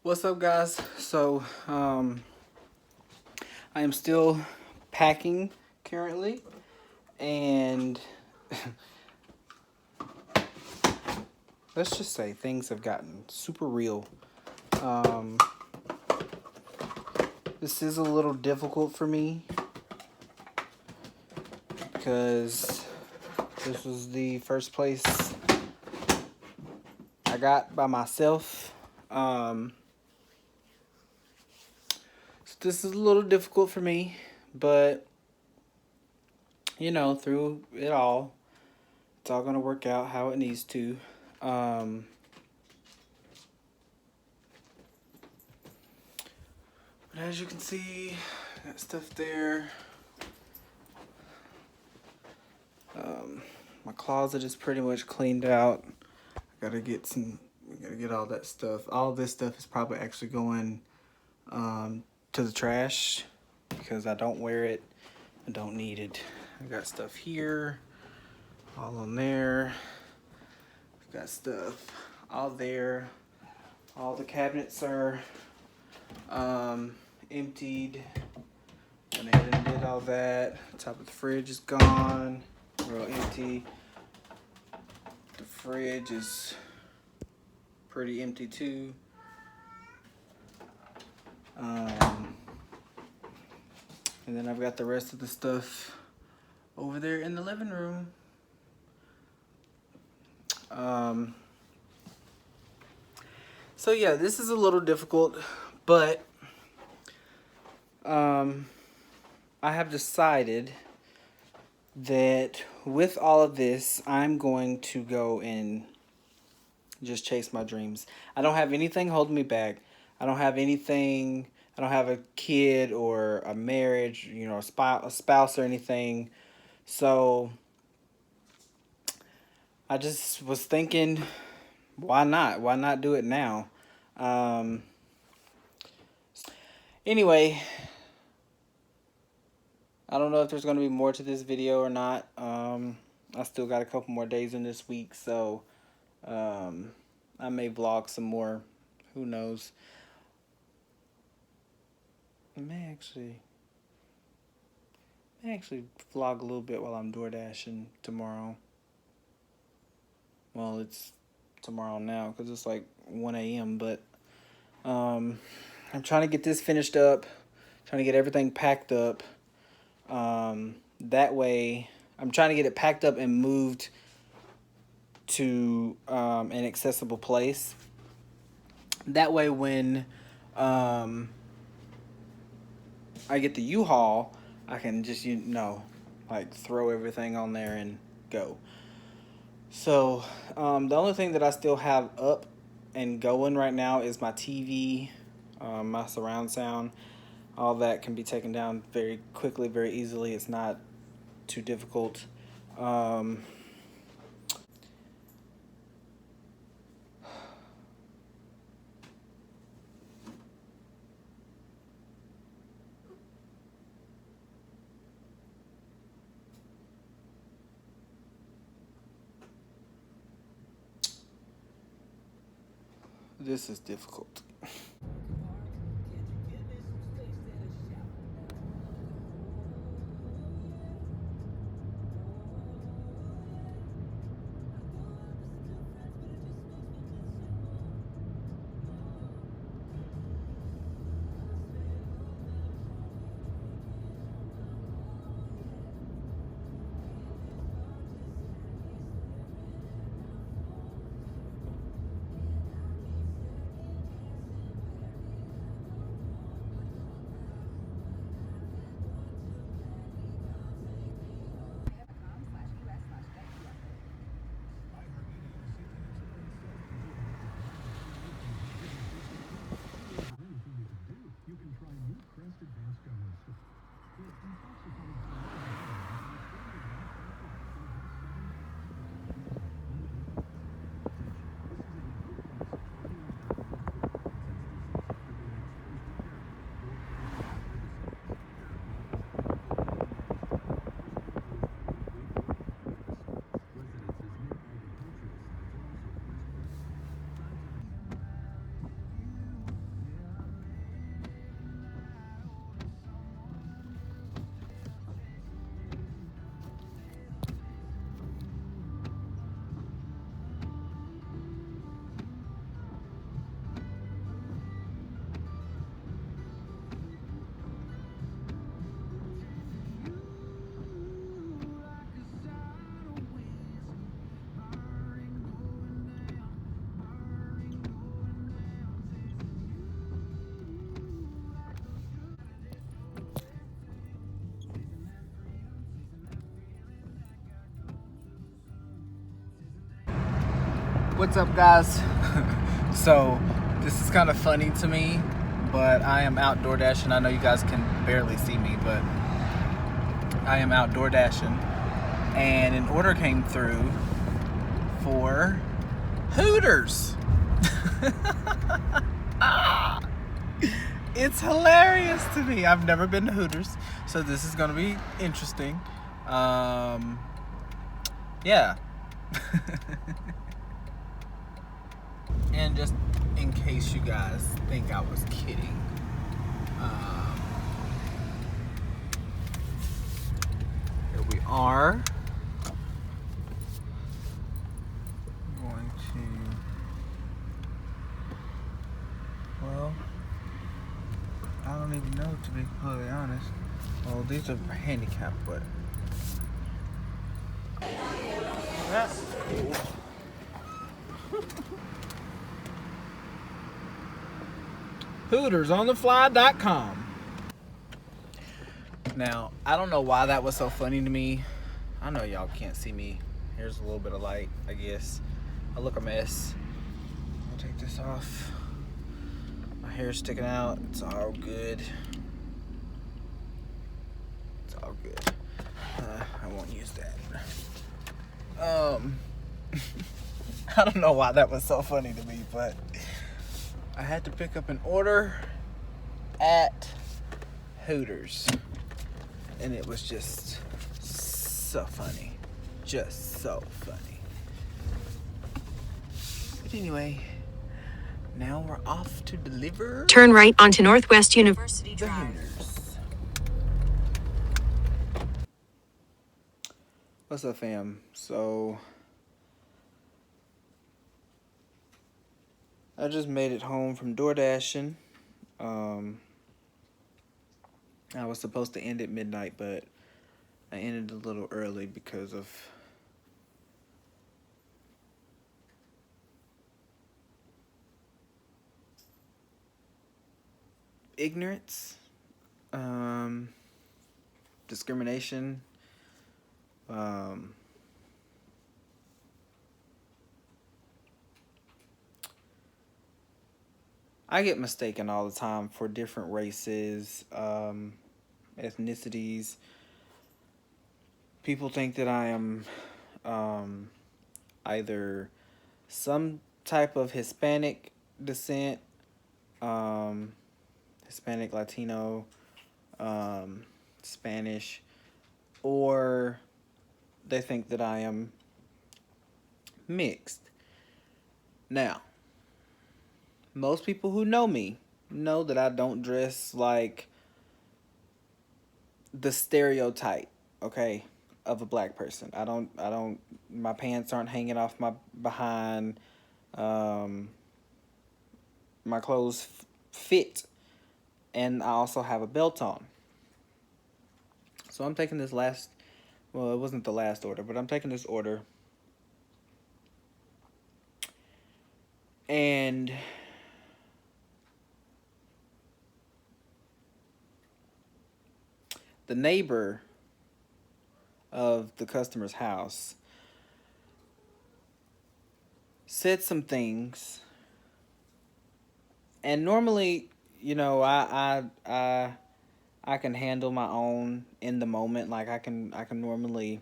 What's up, guys? So I am still packing currently, and let's just say things have gotten super real. um this is a little difficult for me because this was the first place I got by myself. So this is a little difficult for me, but through it all, it's all gonna work out how it needs to. Um, but as you can see, got stuff there. My closet is pretty much cleaned out. We gotta get all that stuff. All this stuff is probably actually going to the trash because I don't wear it. I don't need it. I got stuff here, all on there. I've got stuff all there. All the cabinets are emptied. Went ahead and did all that. Top of the fridge is gone, real empty. The fridge is pretty empty too. And then I've got the rest of the stuff over there in the living room. So yeah, this is a little difficult, but I have decided that with all of this, I'm going to go and just chase my dreams. I don't have anything holding me back. I don't have a kid or a marriage, a spouse or anything. So I just was thinking, why not? Why not do it now? Anyway, I don't know if there's going to be more to this video or not. I still got a couple more days in this week, so I may vlog some more. Who knows? I may actually vlog a little bit while I'm door dashing tomorrow. Well, it's tomorrow now because it's like 1 a.m. But I'm trying to get this finished up, trying to get everything packed up. That way, I'm trying to get it packed up and moved to an accessible place. That way, when I get the U-Haul, I can just throw everything on there and go. So the only thing that I still have up and going right now is my TV, my surround sound. All that can be taken down very quickly, very easily. It's not too difficult. This is difficult. What's up, guys? So this is kind of funny to me, but I am outdoor dashing. I know you guys can barely see me, but I am outdoor dashing, and an order came through for Hooters. It's hilarious to me. I've never been to Hooters, so this is gonna be interesting. Yeah. And just in case you guys think I was kidding, here we are. I'm going to, well, I don't even know, to be completely honest. Well, these are handicapped, but that's cool. HootersOnTheFly.com. Now, I don't know why that was so funny to me. I know y'all can't see me. Here's a little bit of light, I guess. I look a mess. I'll take this off. My hair's sticking out. It's all good. It's all good. I won't use that. I don't know why that was so funny to me, but I had to pick up an order at Hooters, and it was just so funny. Just so funny. But anyway, now we're off to deliver. Turn right onto Northwest University the Drive. Hooters. What's up, fam? So I just made it home from door dashing. I was supposed to end at midnight, but I ended a little early because of ignorance, discrimination, I get mistaken all the time for different races, ethnicities. People think that I am either some type of Hispanic descent, Hispanic, Latino, Spanish, or they think that I am mixed. Now, most people who know me know that I don't dress like the stereotype, okay, of a black person. I don't, my pants aren't hanging off my behind. My clothes fit, and I also have a belt on. So I'm taking this last, well, it wasn't the last order, but I'm taking this order. And the neighbor of the customer's house said some things, and normally, you know, I can handle my own in the moment. Like I can normally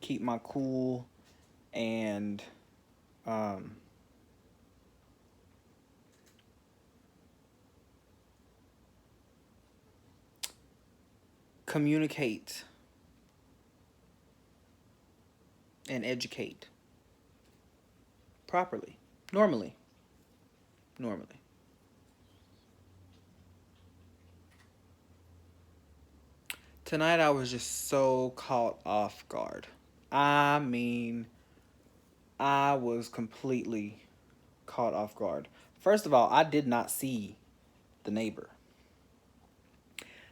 keep my cool and communicate and educate properly. Normally. Tonight I was just so caught off guard. I mean, I was completely caught off guard. First of all, I did not see the neighbor.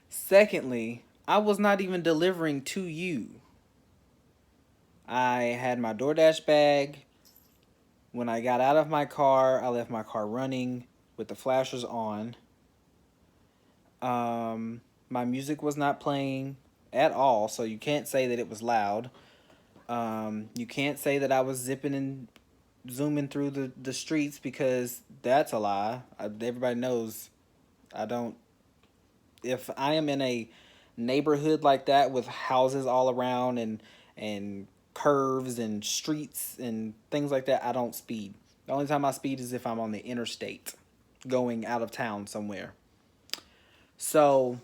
Secondly, I was not even delivering to you. I had my DoorDash bag. When I got out of my car, I left my car running with the flashers on. My music was not playing at all, so you can't say that it was loud. You can't say that I was zipping and zooming through the streets because that's a lie. Everybody knows I don't. If I am in a neighborhood like that with houses all around and curves and streets and things like that, I don't speed. The only time I speed is if I'm on the interstate going out of town somewhere. So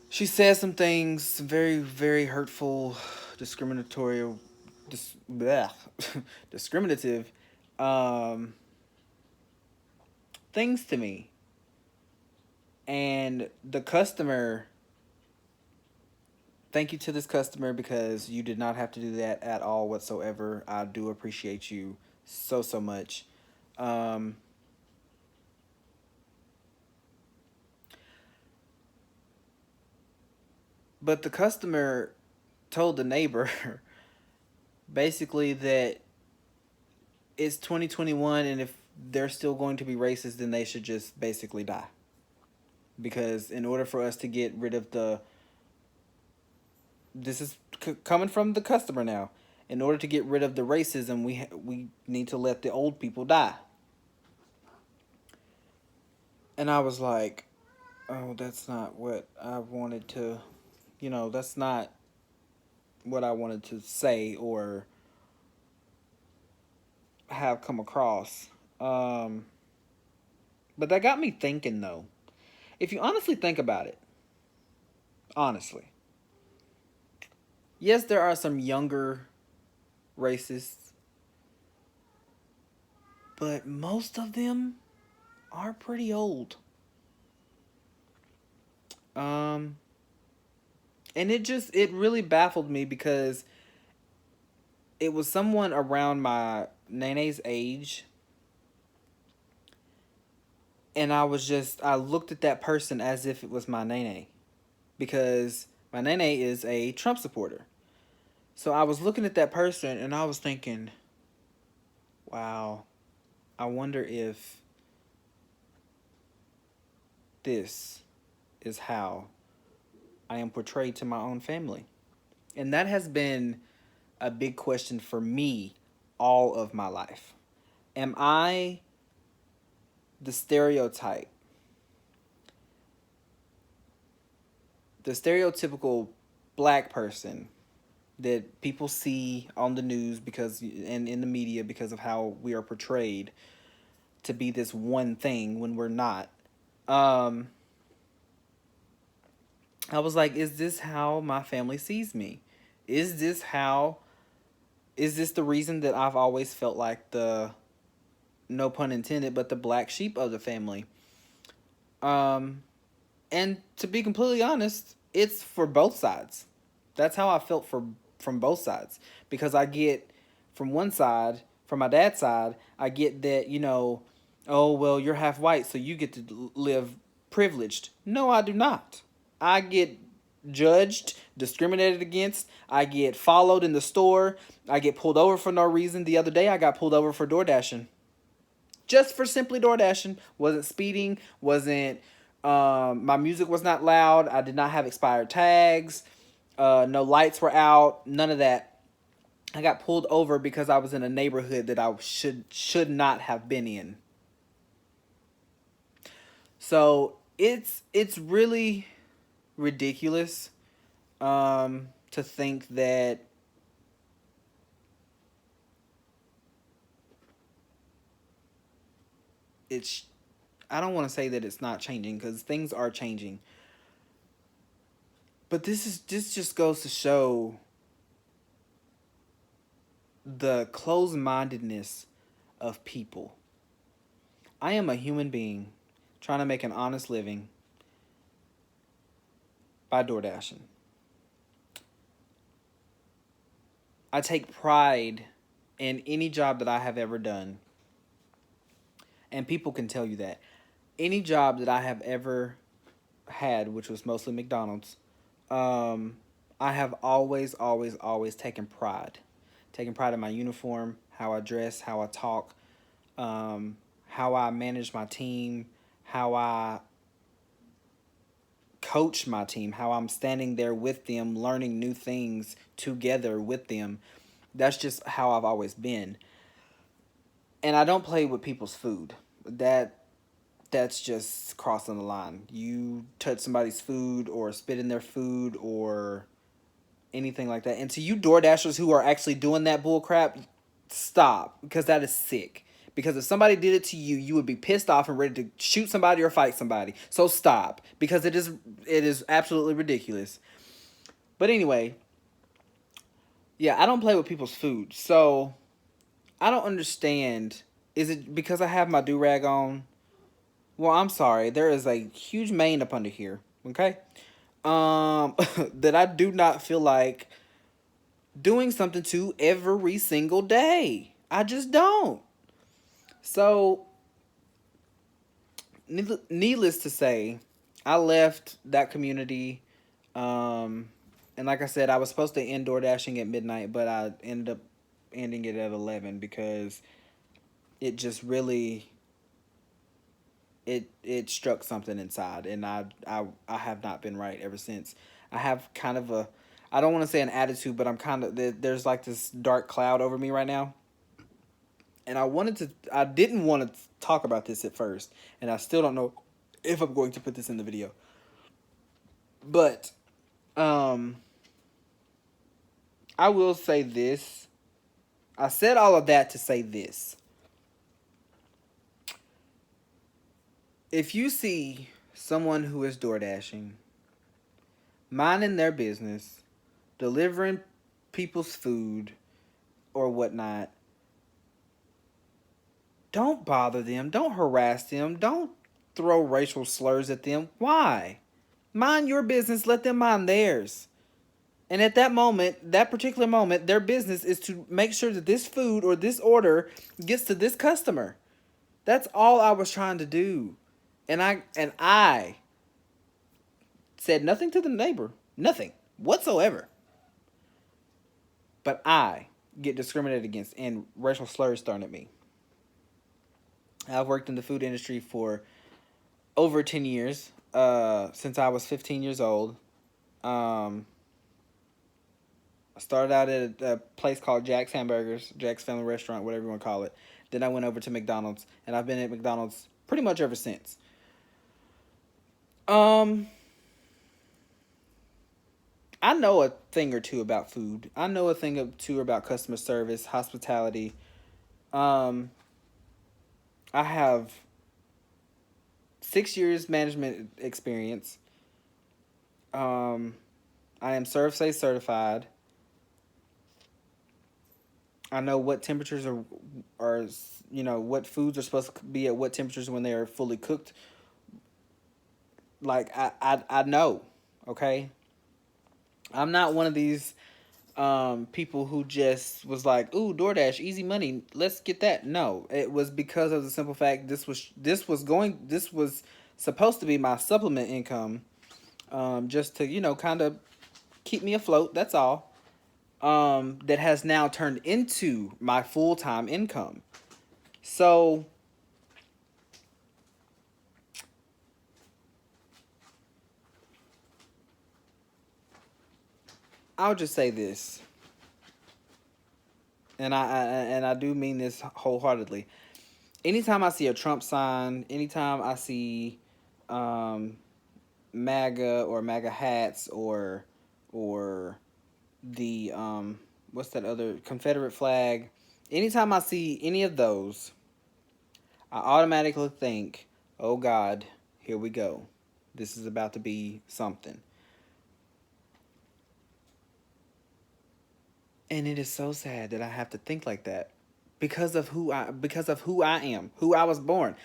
she says some things very, very hurtful, discriminatory, bleh, discriminative um, things to me. And the customer, thank you to this customer because you did not have to do that at all whatsoever. I do appreciate you so, so much. Um, but the customer told the neighbor basically that it's 2021 and if they're still going to be racist, then they should just basically die. Because in order for us to get rid of this is coming from the customer now. In order to get rid of the racism, we need to let the old people die. And I was like, oh, that's not what I wanted to, that's not what I wanted to say or have come across. But that got me thinking, though. If you honestly think about it, honestly, yes, there are some younger racists, but most of them are pretty old. Um, and it really baffled me because it was someone around my nene's age, and I looked at that person as if it was my nene, because my nene is a Trump supporter. So I was looking at that person and I was thinking, wow, I wonder if this is how I am portrayed to my own family. And that has been a big question for me all of my life. Am I the stereotype, the stereotypical black person that people see on the news because and in the media because of how we are portrayed to be this one thing when we're not? Um, I was like, is this how my family sees me? Is this how is this the reason that I've always felt like the, no pun intended, but the black sheep of the family? Um, and to be completely honest, it's for both sides. That's how I felt from both sides because I get from one side, from my dad's side, I get that, oh well, you're half white, so you get to live privileged. No, I do not. I get judged, discriminated against. I get followed in the store. I get pulled over for no reason. The other day, I got pulled over for door dashing, just for simply door dashing. Wasn't speeding. Wasn't. My music was not loud. I did not have expired tags. No lights were out. None of that. I got pulled over because I was in a neighborhood that I should not have been in. So it's really ridiculous to think that it's, I don't want to say that it's not changing because things are changing. But this just goes to show the closed-mindedness of people. I am a human being trying to make an honest living by door dashing. I take pride in any job that I have ever done. And people can tell you that. Any job that I have ever had, which was mostly McDonald's, I have always, always, always taken pride. Taking pride in my uniform, how I dress, how I talk, how I manage my team, how I coach my team, how I'm standing there with them, learning new things together with them. That's just how I've always been. And I don't play with people's food. That's just crossing the line. You touch somebody's food or spit in their food or anything like that. And to you Door Dashers who are actually doing that bull crap, stop, because that is sick. Because if somebody did it to you, you would be pissed off and ready to shoot somebody or fight somebody. So stop, because it is absolutely ridiculous. But anyway, yeah, I don't play with people's food. So I don't understand. Is it because I have my do-rag on? Well, I'm sorry. There is a huge mane up under here. Okay? That I do not feel like doing something to every single day. I just don't. So, needless to say, I left that community. And like I said, I was supposed to end door dashing at midnight, but I ended up ending it at 11 because it just really it struck something inside, and I have not been right ever since. I have kind of a, I don't want to say an attitude, but I'm kind of, there's like this dark cloud over me right now. And I didn't want to talk about this at first, and I still don't know if I'm going to put this in the video. But I will say this. I said all of that to say this. If you see someone who is door dashing, minding their business, delivering people's food or whatnot, don't bother them. Don't harass them. Don't throw racial slurs at them. Why? Mind your business. Let them mind theirs. And at that moment, that particular moment, their business is to make sure that this food or this order gets to this customer. That's all I was trying to do. And I said nothing to the neighbor. Nothing whatsoever. But I get discriminated against and racial slurs thrown at me. I've worked in the food industry for over 10 years, since I was 15 years old. I started out at a place called Jack's Hamburgers, Jack's Family Restaurant, whatever you want to call it. Then I went over to McDonald's, and I've been at McDonald's pretty much ever since. I know a thing or two about food. I know a thing or two about customer service, hospitality. I have 6 years management experience. I am ServSafe certified. I know what temperatures are what foods are supposed to be at what temperatures when they are fully cooked. Like I know, okay? I'm not one of these people who just was like, "Ooh, DoorDash, easy money, let's get that." No, it was because of the simple fact this was supposed to be my supplement income, just to kind of keep me afloat. That's all. That has now turned into my full-time income. So I'll just say this, and I do mean this wholeheartedly. Anytime I see a Trump sign, anytime I see MAGA or MAGA hats or the what's that other Confederate flag, anytime I see any of those, I automatically think, "Oh God, here we go. This is about to be something." And it is so sad that I have to think like that because of who I am, who I was born.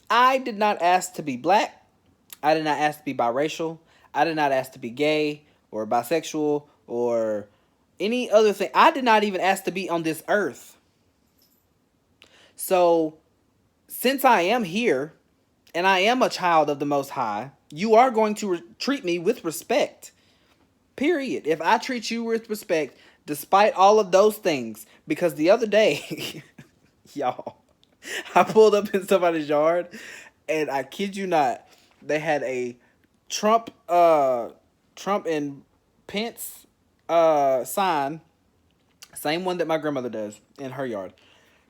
I did not ask to be black. I did not ask to be biracial. I did not ask to be gay or bisexual or any other thing. I did not even ask to be on this earth. So, since I am here and I am a child of the Most High, you are going to treat me with respect. Period. If I treat you with respect, despite all of those things, because the other day, y'all, I pulled up in somebody's yard, and I kid you not, they had a Trump and Pence sign Same one that my grandmother does in her yard.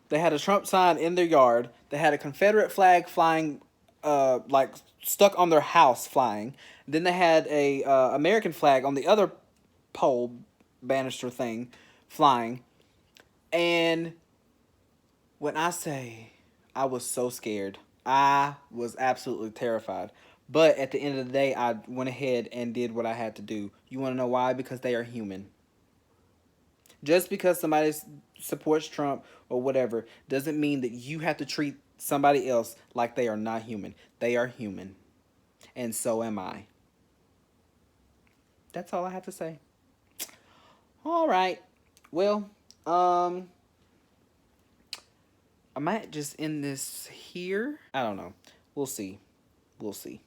They had a Trump sign in their yard. They had a Confederate flag flying, like stuck on their house flying. Then they had a American flag on the other pole banister thing flying. And when I say I was so scared, I was absolutely terrified. But at the end of the day, I went ahead and did what I had to do. You want to know why? Because they are human. Just because somebody supports Trump or whatever doesn't mean that you have to treat somebody else like they are not human. They are human. And so am I. That's all I have to say. All right. Well, I might just end this here. I don't know. We'll see. We'll see.